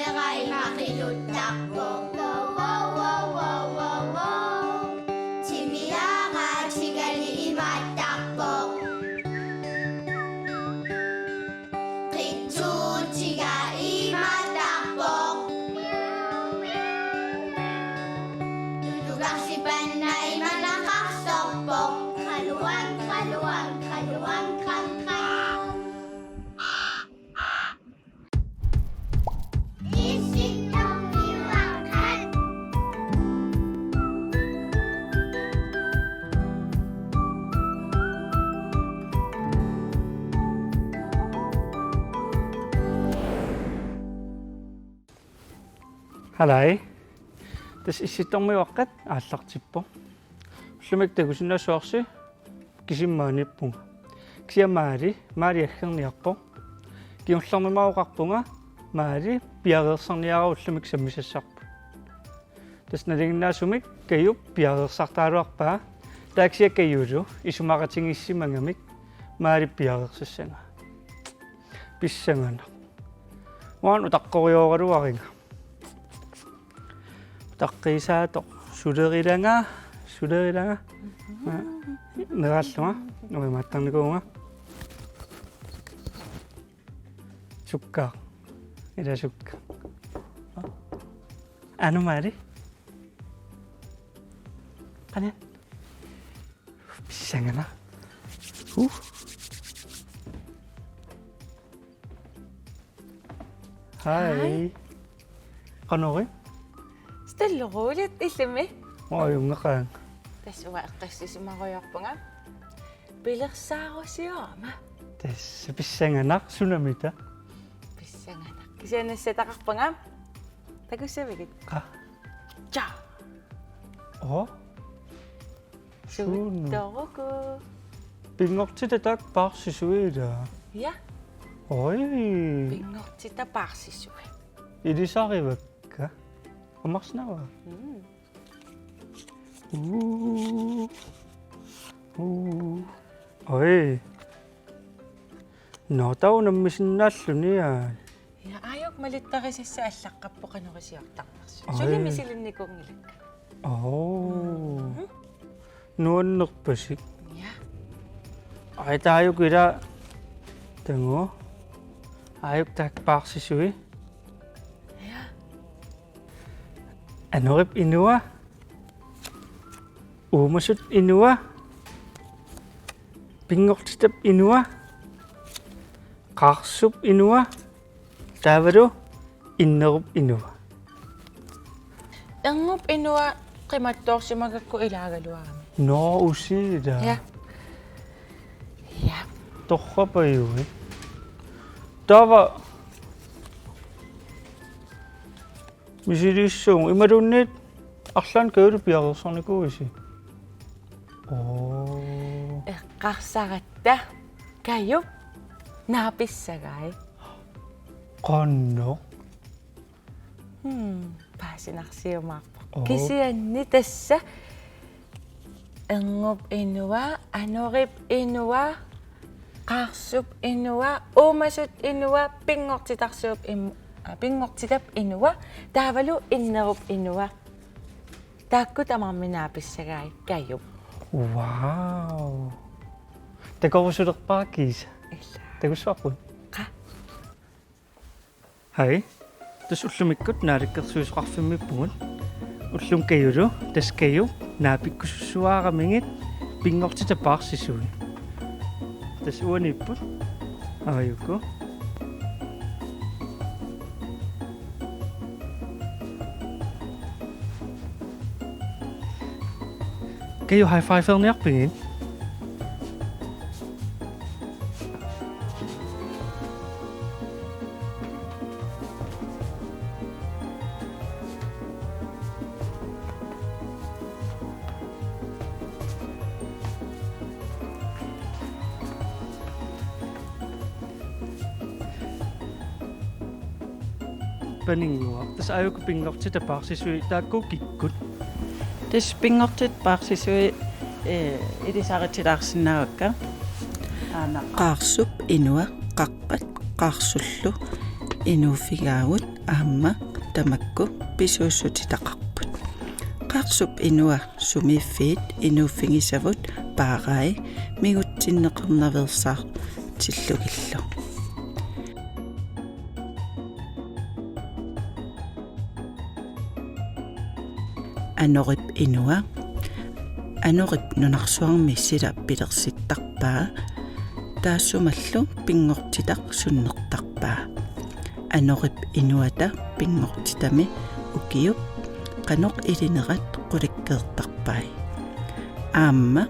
Meray makilutako. Wow, wow, wow, wow, wow. Chimiyaga chigali imatako. Kitsu chiga imatako. Dudugak si Panay malakaksopok. Kaluwag, kaluwag, kaluwag, kakak. Isip ng iwakan. Halai. Tas isittormi waqqat aallartippo. Ullumaktagusinnaasuarsi kisimmaanippunga. Kisiamaali maali aggerniarpo. Kiullarmimauqarpunga maali piareerserniara ullumik sammisassarpu. Tas nalinginnaasumik kayup piareersartaaluarpaa taaksia kayuulu isumaqatingissimangamik maali piareersassanga. Pissangana. Waan utaqqoriooraluaringa. Taqqisaato sulerilanga nerallunga uimaattarnikuunga sukka ila sukka anumari qanian pissangana Hi qanori Stalloroolit illumi. Moajungeqaan. Tassuwa eqqassisimaruyorpunga. Pilersaarusiorma. Tässä pissanganaq sunamita. Pissanganak. Kisianassataqarpunga. Takussavigit. Qa. Ja. Oh. Suuttoruku. Pingortitatak parsisuida. Ja. Oi. Pingortita parsisui. Ilisarivakka. Omarsnawa. Oi. No taunammisinnaalluniaa. Ja ajok malittarisissa allaqqappu qanorisiortarnersu. Ai. Sulimisilinnikungilak. Oh. Nuannerpasik. Ja. Ai taayuk ila tango. Ayuk tak parsisui. Ja. Anorip inua. Umasut inua. Pingortitap inua. Qarsup inua. Tavaru innerup inua. Angup inua qimattoorsimagakku ilaagaluarami. No usida. Ja. Ja. Torrapajui. Tava misilissuun imadunnit arlan kayulupiareersornikuisi. Oh. Eqqarsaratta kayup naapissagai. Qanno. Paasinarsiumaarpa. Oh. Kisianni tassa angup inua, anorip inua, qarsup inua, umasut inua, pingortitap inua, taavalu innerup inua. Taakku tamarminaapissagai kayup. Wow. Takorsulerpaakis. Illa. Takussuarpun. Qa. Hai. Tas ullumikkut naalikkersuisqarfimmippugul. Ullum kayulu tas kayu naapikkussuaaramingit pingortitapaarssisuun. Tas uanipput avayukku. Kayu high fiveerniarpingin. Paningua. Tas ayukku pingortitapaarssisui taakku kikkut. Tas pingortit parsisui ilisaritilaarsinnaakka Qarsup inua qaqqat qarsullu inuuffigaagut аама тамакку писууссутитақарпут qaarsup inua sumiiffiit inuuffigisavut paarai migutsinneqernaversaar tillugillu anorip inua anorip nunarsuarmi sila pilersittarpaa taassumallu pingortitaq sunnertarpaa anorip inuata pingortitami ukiup qanoq ilinerat qulikkeertarpai aamma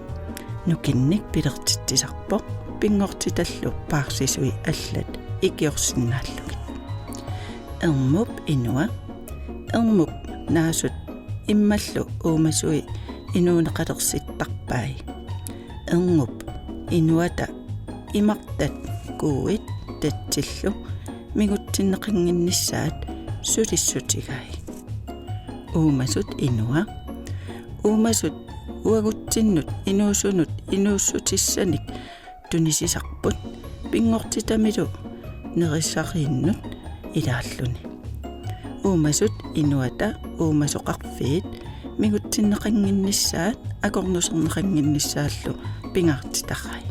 nukinnik pilertittisarpoq pingortitallu paarsisui allat ikiorsinnaallugit ermup inua ermup naasut immallu uumasui inuuneqalersittарpai ermup inuata imartat kuuit tatsillu migutsinneqinginnissaat sulissutigai uumasut inua uumasut uagutsinnut inuusunut inuussutissanik tunisisarput pingortitamilu nerissariinnut ilaalluni uumasut inuata uumasoqarfiit migutsinneqanginnissaat akornuserneqanginnissaallu pingaartitaqai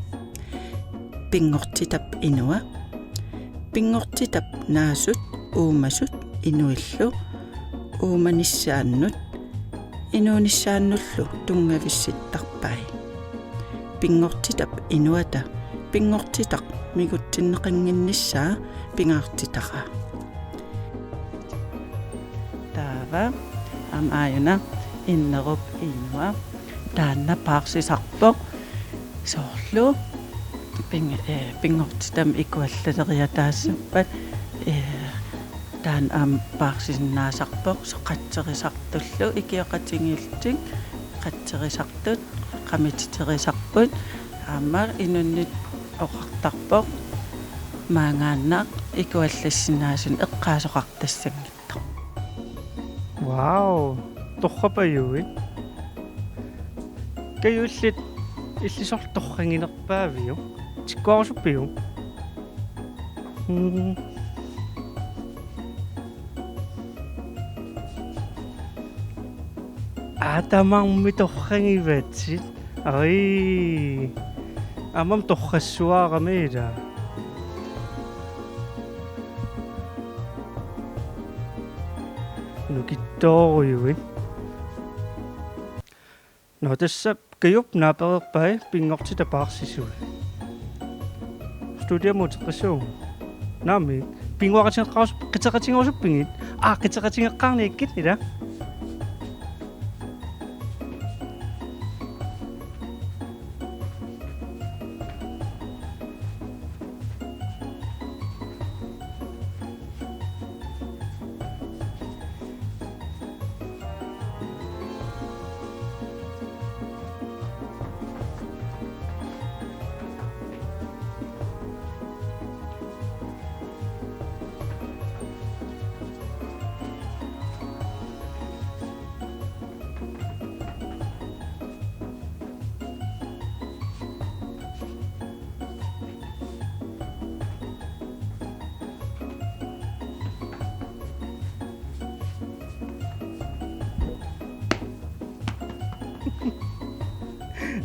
pingortitap inua pingortitap naasut uumasut inuillu uumanissaannut inuunissaannullu tungavissittarpai pingortitap inuata pingortitaq migutsinneqanginnissaa pingaartitaqa taava aayuna innerup inua taanna paarsisarpoq soorlu pingortitam ikuallaleriataassappat taan paarsinnaasarpoq soqatserisartullu ikioqatingiltik qatserisartut qamititerisarput aamma inunnit oqartarpoq maangaannaq ikuallassinaasun eqqaasoqartassangittar Wow, torrapajui. Kayullit illisor torranginerpaaviu. Tikkuarusuppiu. Atamangmi torrangivatsit. Ai. Amam torrassuaramida. Nukittoriuin. No tässä kajop naapererpai pingortita paarsisui. Studia motivation. Nami pingwaqatingeqqaarus qitaqatingerusuppingit. Qitaqatingeqqaarniikkit ila.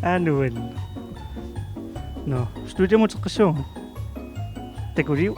Anuel. No, studia motivation. Tekuriu.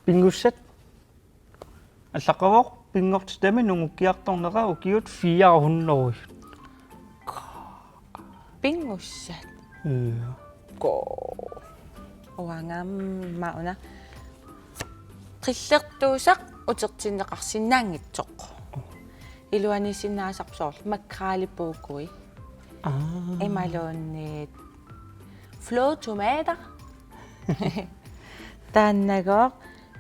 Pingussat. Allaqaroq pingortitami nungukkiartornera ukiut 400. Pingussat. Ja. Uangam mauna. Qillertuusaq utertinneqarsinnaangitsoq. Iluani sinnaasarsorl makkaalipuukui. Imaloonnit flå tomater. Taannagoo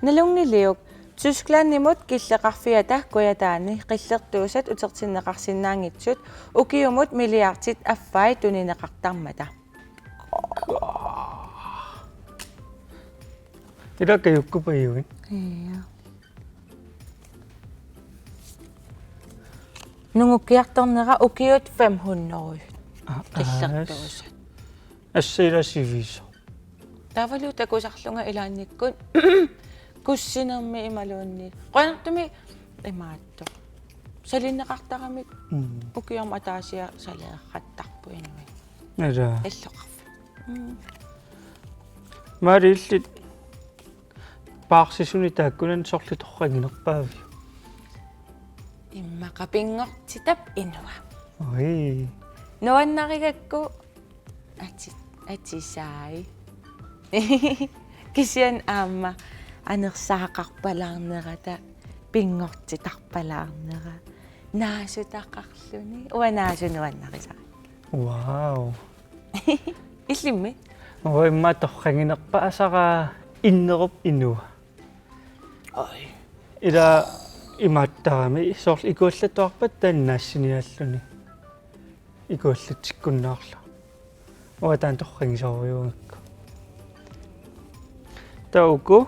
nalungiliuk Tysklandimut killeqarfiata kuyataani qillertuusat utertinneqarsinnaangitsut ukiumut milliartit affai tunineqartarmata. Ida kayukkupayuin. Iya. Nungukkiartornera ukiut 500. Qillertuusat. Assirasiviso. Tavalu takusarlunga ilaannikkun kussinermi imaluunni. Qanartumi imaatto. Salinneqartaramik ukiam ataasia saleerrattarpu inui. Nada. Illoqarfu. Marillit paarsisuni taakkunan sorlutorranginerpaavi. Immaqapingortitap inua. Oi. Nuannarigakku atisaai. Kisian aamma anersaaqarpalaarnerata pingortitarpalaarnera naasutaqarluni uanaasunuannarisa. Wow. Illimmi. Oi matorranginerpa asara innerup inua. Oi. Ida imaattaarami sorl ikuullatuarpat taannaassinialluni. Ikuullatsikkunnaarlu. Oataan torrangisoriuangakku. Tauku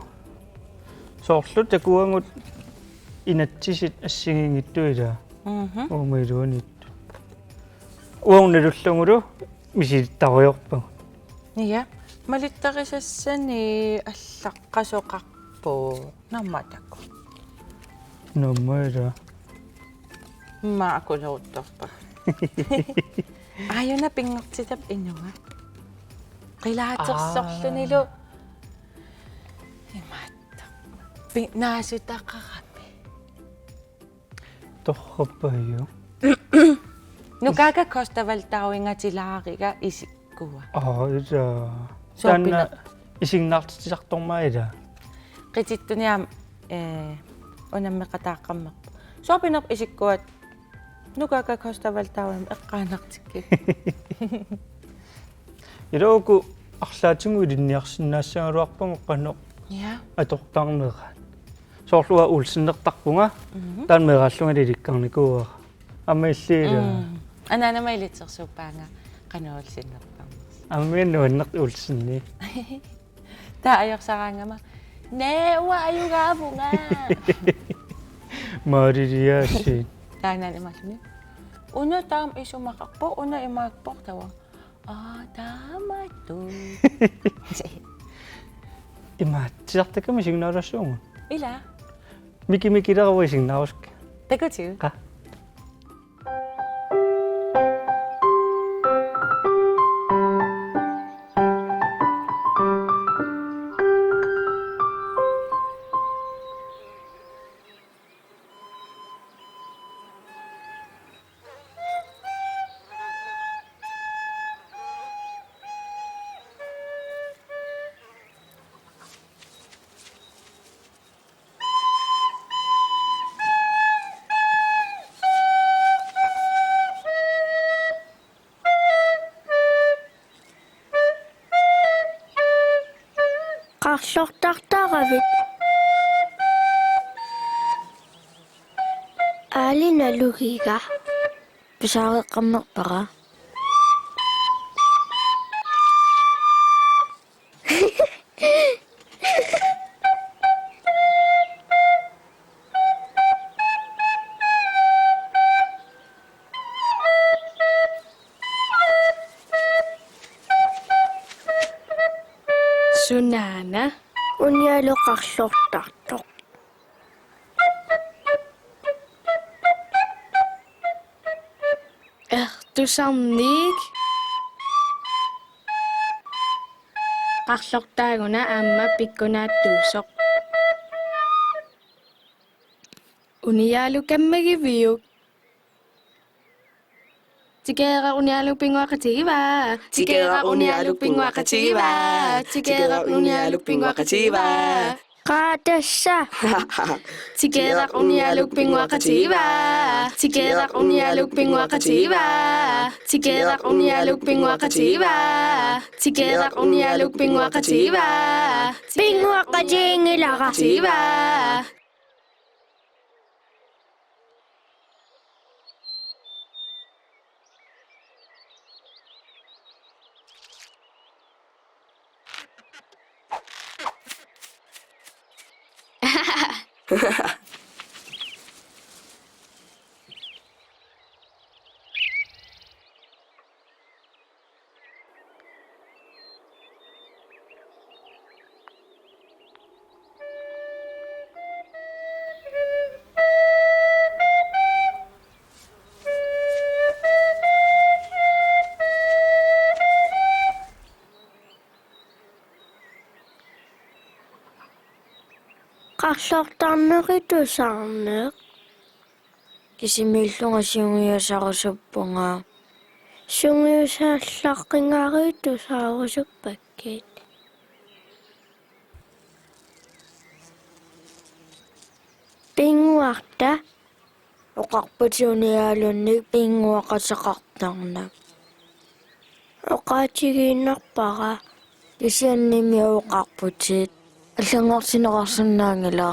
sorlu takuangut inatsisit assingingittuila. Uumailuunit. Uornulullungulu misilittariorpa. Iya. Malittaqisassani allaqqasoqarpu nammatakku. Nammaila. Maakuleruttorpa. Ayuna pingortitap inua. Qilaatersorlunilu imaatto. Naasutaqarami. Torrappayu. Nukaka kostavaltauingatilaariga isikkua. Ida. Soopina. Tanna isinnaartisartormaila. Qitittuniam unammeqataaqammeqpu. Soopinaq isikkuat nukaka kostavaltauim eqqaanartikki. Iloku арлаатингу илинниарсинаассагалуарпагу qanno Ja. аторtarnera. Soorlua ulsinnertarpunga taan meeraallunga lilikkarnikuuga. Аммаиллиила. Ananama ilitsersuuppaanga qanuulsinnerparma. Аммианнуаннерт улсинни. Ta ayorsaraangama. Nee uwa ayugaapunga. Maariliaasi. Taanan imasuni. Una taam isumaqarpu una imaakportawa. Taamatu. Имаатсиартаками сигнaalассуунга. Ila. Микилеруи сигнaalуск. Takutiu. Qa. Qarsortartaravit. Aalina lugiga. Pisaareqqammerpara. Sunana unyalu qarsortartoq. Ertusarniik qarsortaaguna aamma pikkunaattuusoq. Uniyalu kammagiviuk. Tikera uniyalu pingwakativa. Tikera uniyalu pingwakativa. Tikera uniyalu pingwakativa. Kadasa. Tikera uniyalu pingwakativa. Tikera uniyalu pingwakativa. Tikera uniyalu pingwakativa. Tikera uniyalu pingwakativa. Pingwakajingilakativa. Qaqlortarneqitusarneq kisimillunga siungiasarusuppunga siungiusaallaqqiнгаарitusaarusuppakkit pinguarta oqarputiuniaalunnik pinguaqasaqartarnak oqaatigiinnarpara kisiannimi oqarputit аллангорсинеқарсинаангила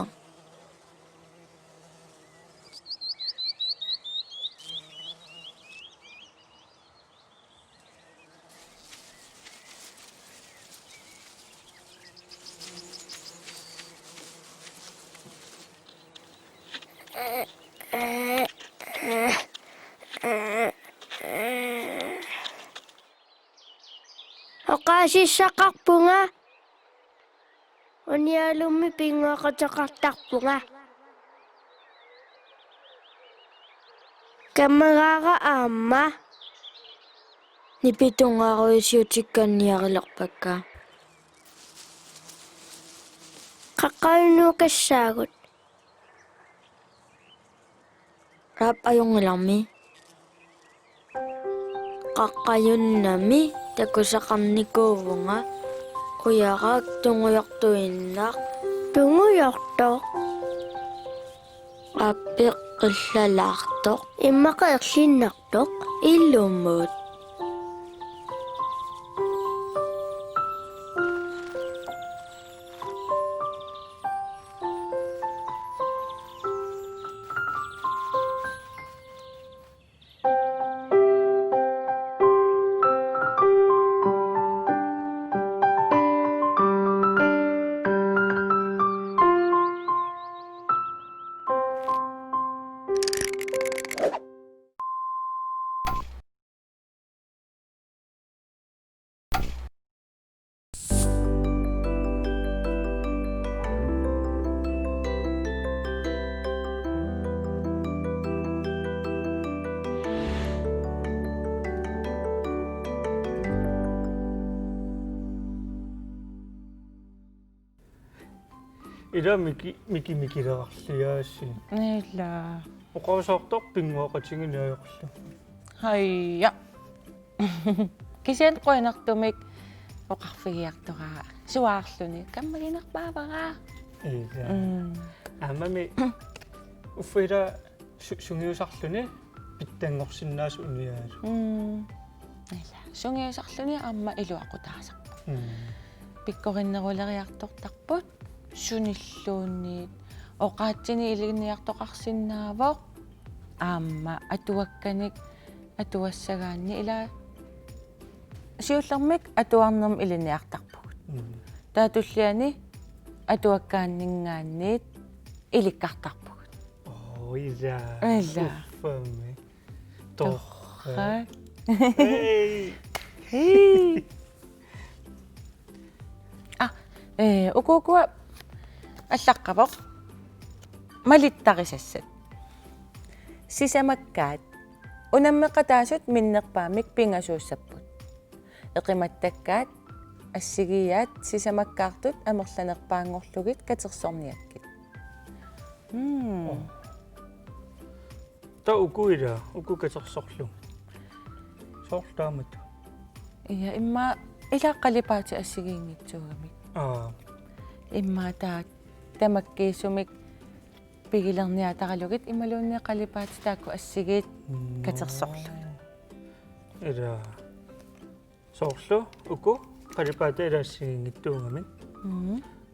oqaasissaqarpunga unialummi pinguaqataqartarpunga kamagaara aamma nipitungaaruisiutikkanniarilerpakka qaqqalunuukassaagut rap ayungilarmi qaqqayunnami takusaqarnikuuvunga Kuyaraak tunguyartuinnaq tunguyartoq appiq qillalaartoq immaqiirlinnartoq illummuut ila mikilaqarliaassi Nila. oqausartor pinguaqatinginiajorlu Hayya. Kisian qoinartumik oqarfigiartoraa suaarluni kammaginarpaavaraa. ila amami uffira sungiusarluni pittangorsinnaas uniaasu Nila. Sungiusarluni amma iluaqutaasaq. Pikkorinneruleriartortarput sunilluunniit oqaatsini iligniartoqarsinnaavoq aamma atuakkanik atuassagaanni ila siullermik atuarnerm iliniartarpugut taatulliani atuakkaanningaanniit ilikkartarpugut ila uffami torra ukukua аллаққавоқ малиттарисассат сисамаккаат унаммеқатаасут миннерпаамик пингасууссаппут эқиматтаккаат ассигиаат сисамаккаартут амерланерпаангорлугит катерсорниаккит та укуила укукатерсорлу соорлаамат Iya, imma ilaaqqalipaati assigiingitsuugamik. Imma tamakkiisumik pigilerniataqalugit imaluunniqalipaati taakku assigiit katersorlu. ила соорлу уку қалипаата илаассигингиттуунgamit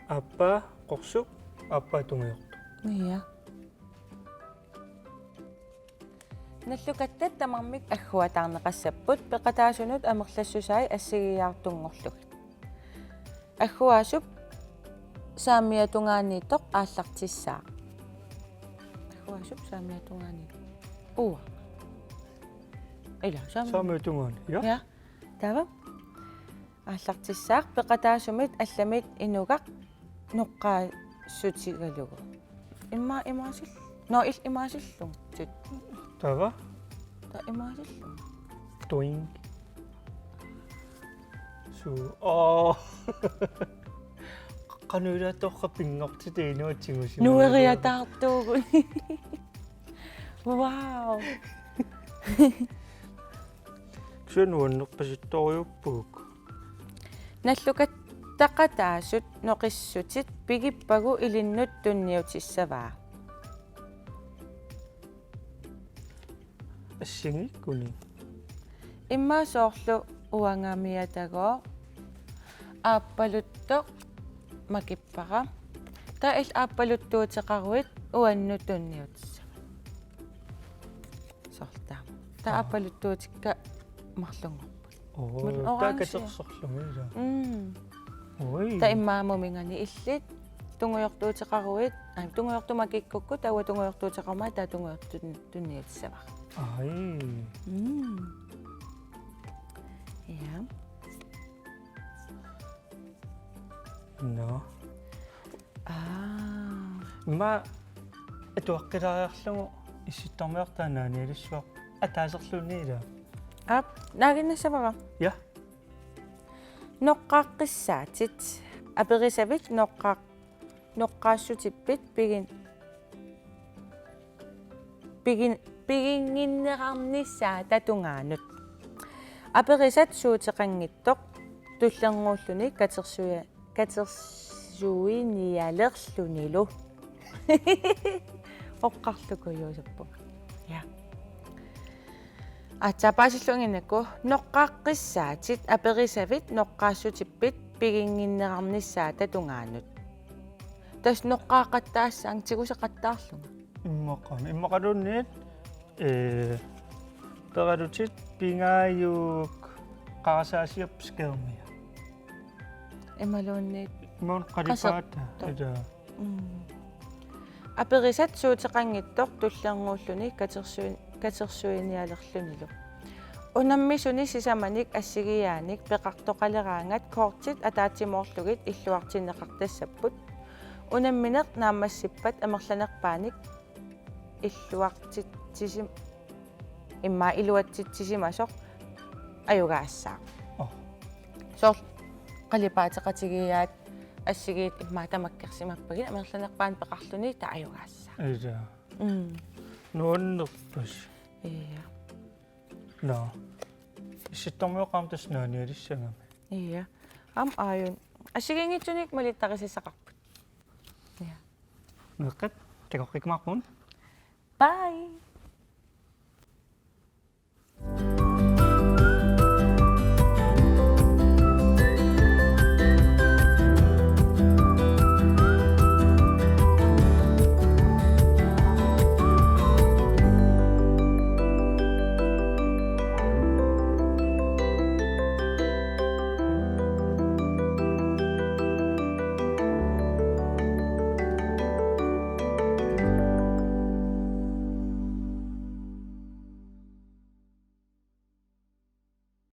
аппа қорсук аппа тунгиорту Iya. Наллукаттат тамармик аггуатаарнеқассаппут пеқатаасунут амерлассусаи ассигиаартунгорлугит. Аггуаасуп саамиатунгаанниитоқ ааллартиссаа. Аггуаасуп саамиатунгаани. Уа. Ила саамиутунгаани Ja. Тава. Ааллартиссаақ пеқатаасумит алламит инугақ ноққаа сутигалугу. Имаасил. Ноил имаасиллун. Тут. тава Та имаасиллун. доинг су кануилаатторра пингортитиинуатсигуси Нуериатаартуугун. Вау. ксунуаннерпаситториуппук Наллукат тақатаасут ноқиссутит пигиппагу илиннут тунниутиссаваа. ассигиккуни Иммаасоорлу уангаамиатагоо ааппалуттоқ макиппара таил ааппалуттуутеқаруит уаннутунниутиссава. Сортаа. Та ааппалуттуутикка марлунгорпут. таакатерсорлугила ой Та иммаамумингани иллит тунгуйортуутеқаруит тунгуйортумакиккукку тауа тунгуйортуутеқармаа таа тунгуйортунниутиссава. ай Ja. но ма атуаққилариарлугу исситтормеартаанаанилиссуақ атаасерлуунниила Ап нагиннассавара. я Ноққаққиссаатит аперисавит ноққаассутиппит пигингиннеқарнissaа татунгаанут аперисат суутеқангиттоқ туллернгууллуни катерсуиниалерлунилу оққарлукуйуусаппу я атсапаасиллунгинакку ноққаққиссаатит аперисавит ноққаассутиппит пигингиннеқарнissaа татунгаанут тас ноққаақаттаассаан тигусеқаттаарлунга иммақалуунниит пералутит пингааюк қарасаасиап скермия эмалуунниит мон қалипаата ила аперисат суутеқангиттоқ туллернгууллуни катерсуиниалерлунилу унаммисуни сисаманик ассигиааник пеқартоқалераангат коортит атаатимоорлугит иллуартиннеқартассаппут унамминеқ наамассиппат амерланерпааник иллуартитсисим имма илуатситсисимасоқ аюгаассаа соор қалипаатеқатигиаат ассигиит иммаатамаккерсимаппагин амерланерпаан пеқарлуни та аюгаассаа ила нуаннерпас ия но исситтормеоқармтас нааниалиссагами ия ааюн ассигингитсуник малиттарисисақарпут ия неққат такоққикмарпун bye